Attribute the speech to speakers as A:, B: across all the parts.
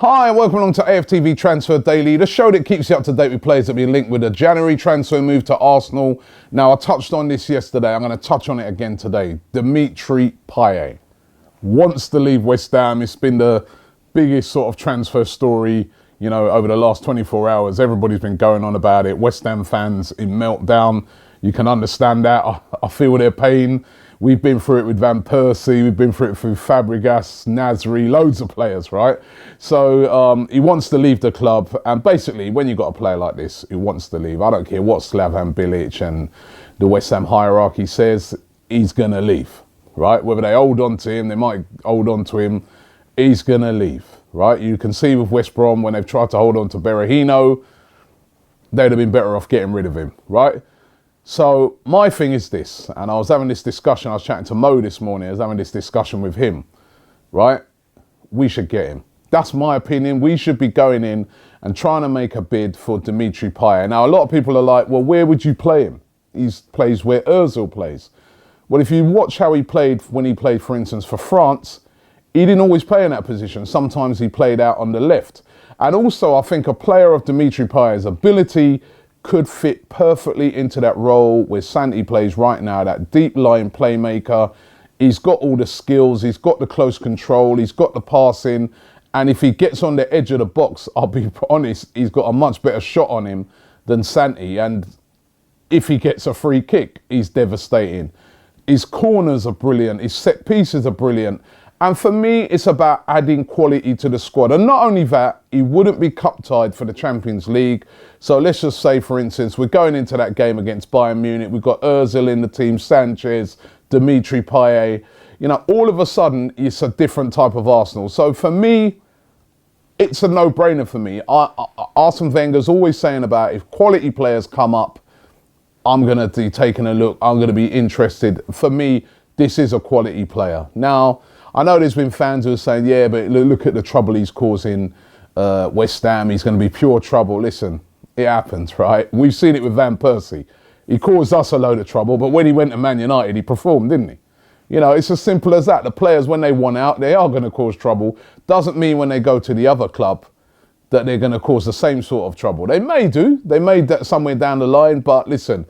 A: Hi, and welcome along to AFTV Transfer Daily, the show that keeps you up to date with players that have been linked with a January transfer move to Arsenal. Now, I touched on this yesterday. I'm going to touch on it again today. Dimitri Payet wants to leave West Ham. It's been the biggest sort of transfer story, you know, over the last 24 hours. Everybody's been going on about it. West Ham fans in meltdown. You can understand that. I feel their pain. We've been through it with Van Persie, we've been through it through Fabregas, Nasri, loads of players, right? So he wants to leave the club, and basically when you've got a player like this who wants to leave, I don't care what Slaven Bilic and the West Ham hierarchy says, he's going to leave, right? Whether they hold on to him, they might hold on to him, he's going to leave, right? You can see with West Brom when they've tried to hold on to Berahino, they'd have been better off getting rid of him, right? So my thing is this, and I was having this discussion, I was chatting to Mo this morning, I was having this discussion with him, right? We should get him. That's my opinion. We should be going in and trying to make a bid for Dimitri Payet. Now, a lot of people are like, well, where would you play him? He plays where Ozil plays. Well, if you watch how he played when he played, for instance, for France, he didn't always play in that position. Sometimes he played out on the left. And also, I think a player of Dimitri Payet's ability could fit perfectly into that role where Santi plays right now, that deep line playmaker. He's got all the skills, he's got the close control, he's got the passing, and if he gets on the edge of the box, I'll be honest, he's got a much better shot on him than Santi, and if he gets a free kick, he's devastating. His corners are brilliant, his set pieces are brilliant, and for me, it's about adding quality to the squad. And not only that, he wouldn't be cup-tied for the Champions League. So let's just say, for instance, we're going into that game against Bayern Munich. We've got Ozil in the team, Sanchez, Dimitri Payet. You know, all of a sudden, it's a different type of Arsenal. So for me, it's a no-brainer for me. Arsene Wenger's always saying about if quality players come up, I'm going to be taking a look. I'm going to be interested. For me, this is a quality player. Now, I know there's been fans who are saying, yeah, but look at the trouble he's causing West Ham. He's going to be pure trouble. Listen, it happens, right? We've seen it with Van Persie. He caused us a load of trouble, but when he went to Man United, he performed, didn't he? You know, it's as simple as that. The players, when they want out, they are going to cause trouble. Doesn't mean when they go to the other club that they're going to cause the same sort of trouble. They may do. They may that somewhere down the line, but listen,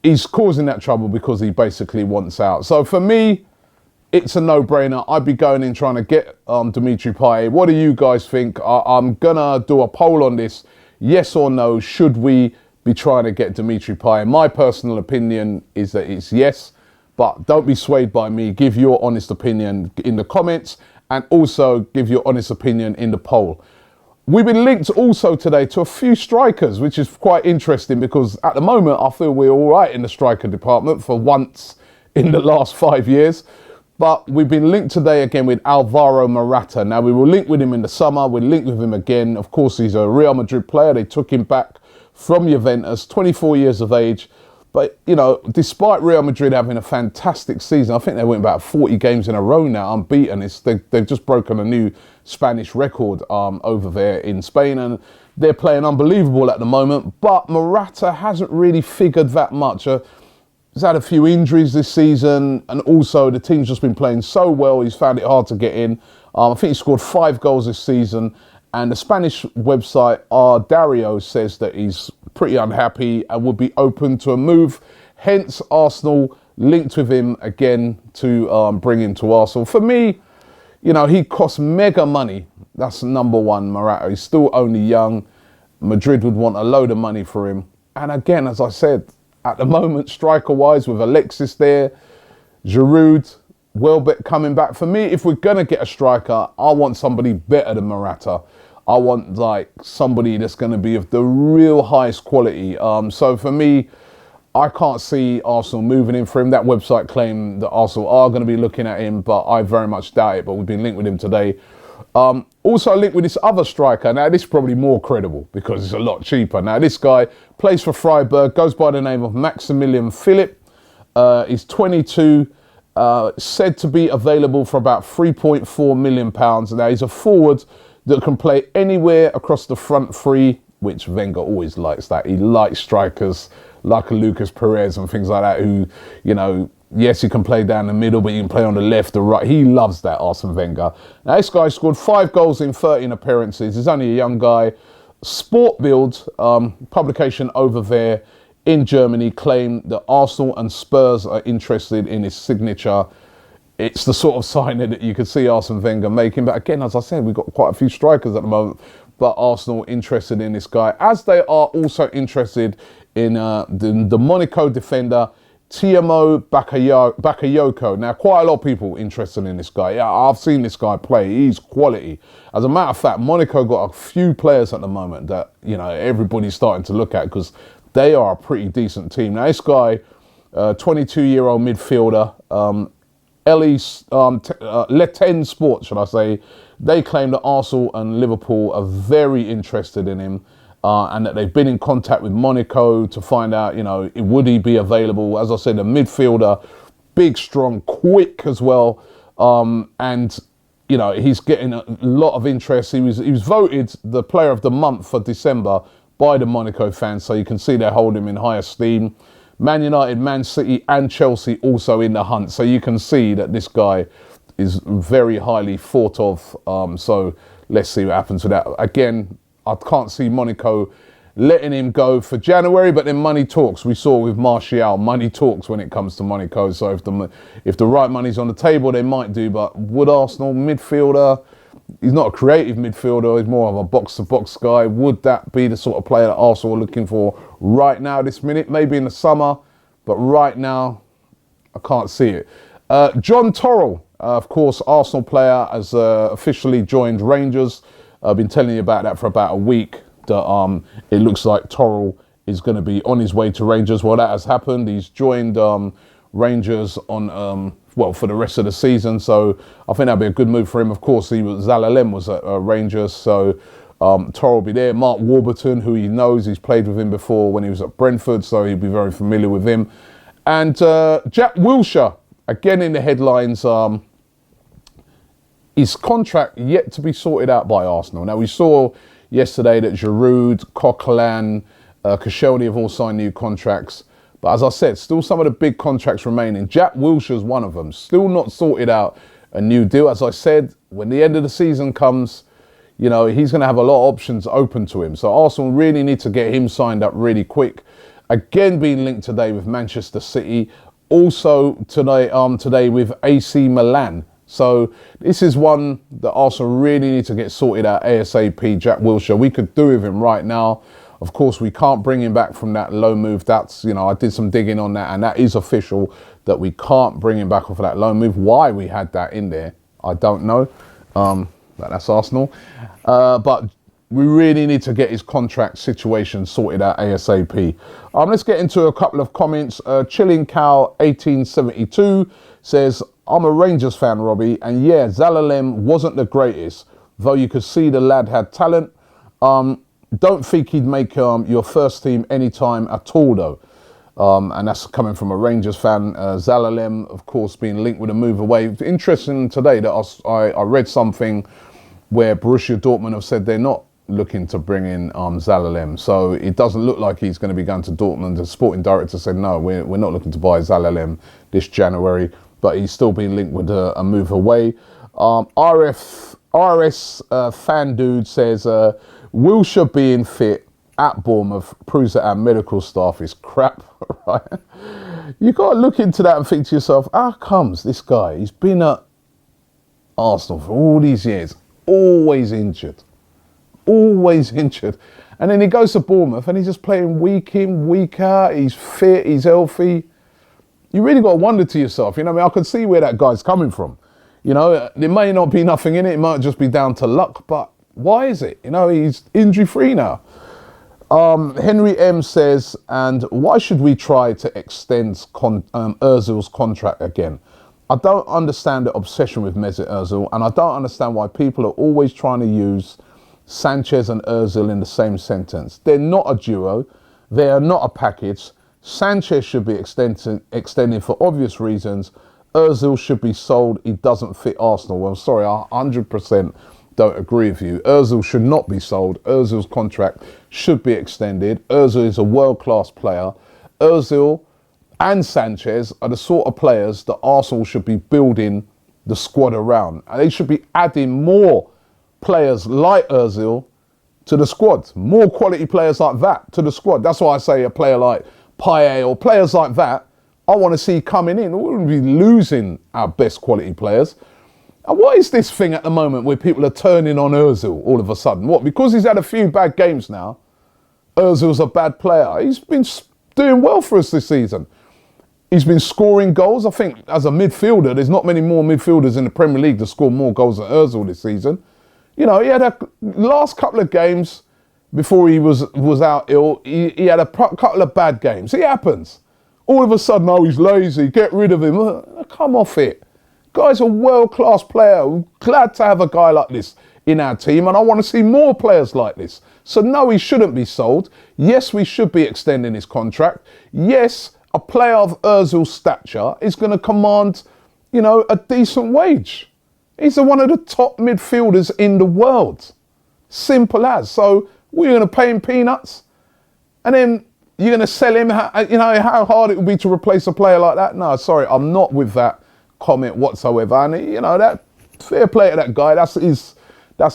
A: he's causing that trouble because he basically wants out. So for me, it's a no-brainer. I'd be going in trying to get Dimitri Payet. What do you guys think? I'm going to do a poll on this. Yes or no, should we be trying to get Dimitri Payet? My personal opinion is that it's yes, but don't be swayed by me. Give your honest opinion in the comments and also give your honest opinion in the poll. We've been linked also today to a few strikers, which is quite interesting because at the moment I feel we're all right in the striker department for once in the last 5 years. But we've been linked today again with Alvaro Morata. Now, we were linked with him in the summer. We're linked with him again. Of course, he's a Real Madrid player. They took him back from Juventus, 24 years of age. But, you know, despite Real Madrid having a fantastic season, I think they went about 40 games in a row now, unbeaten. They've just broken a new Spanish record over there in Spain. And they're playing unbelievable at the moment. But Morata hasn't really figured that much. He's had a few injuries this season, and also the team's just been playing so well, he's found it hard to get in. I think he scored 5 goals this season, and the Spanish website Dario says that he's pretty unhappy and would be open to a move. Hence, Arsenal linked with him again to bring him to Arsenal. For me, you know, he costs mega money. That's number one, Morata. He's still only young. Madrid would want a load of money for him. And again, as I said, at the moment, striker-wise, with Alexis there, Giroud, Welbeck coming back. For me, if we're going to get a striker, I want somebody better than Morata. I want, like, somebody that's going to be of the real highest quality. So for me, I can't see Arsenal moving in for him. That website claimed that Arsenal are going to be looking at him, but I very much doubt it. But we've been linked with him today. Also linked with this other striker. Now, this is probably more credible because it's a lot cheaper. Now, this guy plays for Freiburg, goes by the name of Maximilian Philipp. He's 22, said to be available for about £3.4 million. Now, he's a forward that can play anywhere across the front three, which Wenger always likes that. He likes strikers like a Lucas Perez and things like that who, you know, Yes, he can play down the middle, but he can play on the left, the right. He loves that, Arsene Wenger. Now, this guy scored 5 goals in 13 appearances. He's only a young guy. Sport Build, publication over there in Germany, claimed that Arsenal and Spurs are interested in his signature. It's the sort of signing that you could see Arsene Wenger making. But again, as I said, we've got quite a few strikers at the moment. But Arsenal interested in this guy, as they are also interested in the Monaco defender, Timo Bakayoko. Now, quite a lot of people interested in this guy. Yeah, I've seen this guy play. He's quality. As a matter of fact, Monaco got a few players at the moment that, you know, everybody's starting to look at because they are a pretty decent team. Now, this guy, 22-year-old midfielder, Letен Sport, should I say, they claim that Arsenal and Liverpool are very interested in him. And that they've been in contact with Monaco to find out, you know, would he be available? As I said, a midfielder, big, strong, quick as well. And, you know, he's getting a lot of interest. He was voted the player of the month for December by the Monaco fans. So you can see they hold him in high esteem. Man United, Man City and Chelsea also in the hunt. So you can see that this guy is very highly thought of. So let's see what happens with that. Again, I can't see Monaco letting him go for January, but then money talks. We saw with Martial, money talks when it comes to Monaco. So if the right money's on the table, they might do. But would Arsenal midfielder? He's not a creative midfielder. He's more of a box-to-box guy. Would that be the sort of player that Arsenal are looking for right now, this minute? Maybe in the summer, but right now, I can't see it. John Torrell, of course, Arsenal player, has officially joined Rangers. I've been telling you about that for about a week, that it looks like Torrell is going to be on his way to Rangers. Well, that has happened. He's joined Rangers on, for the rest of the season. So I think that'd be a good move for him. Of course, Zalalem was at Rangers, so Torrell will be there. Mark Warburton, who he knows, he's played with him before when he was at Brentford, so he'll be very familiar with him. And Jack Wilshere, again in the headlines, his contract yet to be sorted out by Arsenal. Now, we saw yesterday that Giroud, Coquelin, Koscielny have all signed new contracts. But as I said, still some of the big contracts remaining. Jack Wilshere's one of them. Still not sorted out a new deal. As I said, when the end of the season comes, you know, he's going to have a lot of options open to him. So Arsenal really need to get him signed up really quick. Again, being linked today with Manchester City. Also today with AC Milan. So this is one that Arsenal really need to get sorted out ASAP. Jack Wilshere, we could do with him right now. Of course, we can't bring him back from that loan move. That's, you know, I did some digging on that, and that is official that we can't bring him back off of that loan move. Why we had that in there, I don't know. That's Arsenal. But we really need to get his contract situation sorted out ASAP. Let's get into a couple of comments. Chilling Cow 1872 says, I'm a Rangers fan, Robbie, and yeah, Zalalem wasn't the greatest, though you could see the lad had talent. Don't think he'd make your first team anytime at all, though. And that's coming from a Rangers fan. Zalalem, of course, being linked with a move away. Interesting today that I read something where Borussia Dortmund have said they're not looking to bring in Zalalem. So it doesn't look like he's going to be going to Dortmund. The sporting director said, no, we're not looking to buy Zalalem this January. But he's still being linked with a move away. RS fan dude says, Wilshere being fit at Bournemouth proves that our medical staff is crap, right? You got to look into that and think to yourself, how comes this guy, he's been at Arsenal for all these years, always injured. And then he goes to Bournemouth and he's just playing week in, week out. He's fit, he's healthy. You really got to wonder to yourself, you know, I mean, I can see where that guy's coming from. You know, there may not be nothing in it. It might just be down to luck, but why is it? You know, he's injury-free now. Henry M says, and why should we try to extend Ozil's contract again? I don't understand the obsession with Mesut Ozil, and I don't understand why people are always trying to use Sanchez and Ozil in the same sentence. They're not a duo. They are not a package. Sanchez should be extended for obvious reasons. Ozil should be sold. He doesn't fit Arsenal. Well, sorry, I 100% don't agree with you. Ozil should not be sold. Ozil's contract should be extended. Ozil is a world-class player. Ozil and Sanchez are the sort of players that Arsenal should be building the squad around. And they should be adding more players like Ozil to the squad. More quality players like that to the squad. That's why I say a player like Payet or players like that, I want to see coming in. We wouldn't be losing our best quality players. And what is this thing at the moment where people are turning on Ozil all of a sudden? What, because he's had a few bad games now, Ozil's a bad player? He's been doing well for us this season. He's been scoring goals. I think as a midfielder, there's not many more midfielders in the Premier League to score more goals than Ozil this season. You know, he had a last couple of games before he was out ill. He had a couple of bad games. It happens. All of a sudden, oh, he's lazy. Get rid of him. Come off it. Guy's a world-class player. We're glad to have a guy like this in our team, and I want to see more players like this. So no, he shouldn't be sold. Yes, we should be extending his contract. Yes, a player of Ozil's stature is going to command, you know, a decent wage. He's one of the top midfielders in the world. Simple as. So we're going to pay him peanuts, and then you're going to sell him. You know how hard it would be to replace a player like that? No, sorry, I'm not with that comment whatsoever. And you know, that fair play to that guy. That's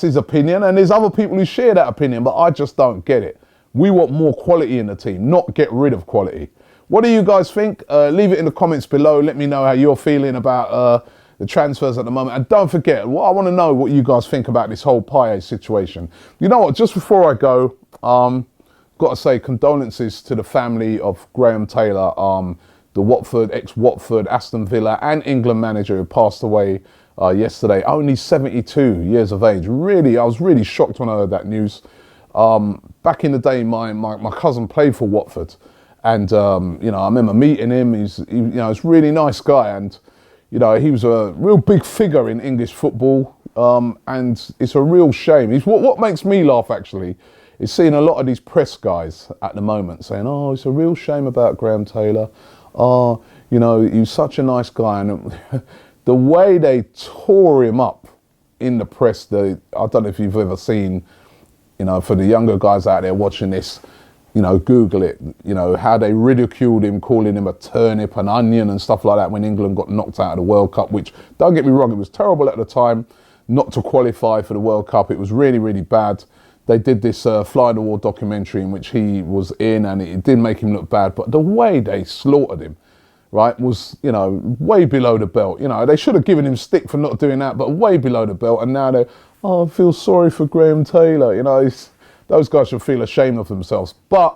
A: his opinion, and there's other people who share that opinion, but I just don't get it. We want more quality in the team, not get rid of quality. What do you guys think? Leave it in the comments below. Let me know how you're feeling about the transfers at the moment. And don't forget, I want to know what you guys think about this whole Payet situation. You know what? Just before I go, got to say condolences to the family of Graham Taylor, the Watford, ex-Watford, Aston Villa and England manager who passed away yesterday, only 72 years of age. Really, I was really shocked when I heard that news. Back in the day, my cousin played for Watford. And, you know, I remember meeting him. He's a really nice guy. And, you know, he was a real big figure in English football. And it's a real shame. What makes me laugh, actually, is seeing a lot of these press guys at the moment saying, oh, it's a real shame about Graham Taylor. Oh, you know, he was such a nice guy. And the way they tore him up in the press, I don't know if you've ever seen, you know, for the younger guys out there watching this, you know, Google it, you know, how they ridiculed him, calling him a turnip, an onion and stuff like that when England got knocked out of the World Cup, which, don't get me wrong, it was terrible at the time not to qualify for the World Cup. It was really, really bad. They did this Fly the Wall documentary in which he was in, and it did make him look bad, but the way they slaughtered him, right, was, you know, way below the belt. You know, they should have given him stick for not doing that, but way below the belt, and now they're, oh, I feel sorry for Graham Taylor, you know, those guys should feel ashamed of themselves. But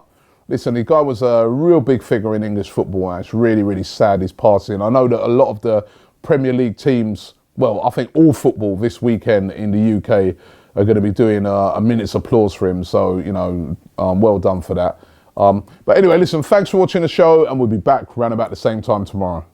A: listen, the guy was a real big figure in English football, and it's really, really sad he's passing. I know that a lot of the Premier League teams, well, I think all football this weekend in the UK are going to be doing a minute's applause for him. So, you know, well done for that. But anyway, listen, thanks for watching the show, and we'll be back around about the same time tomorrow.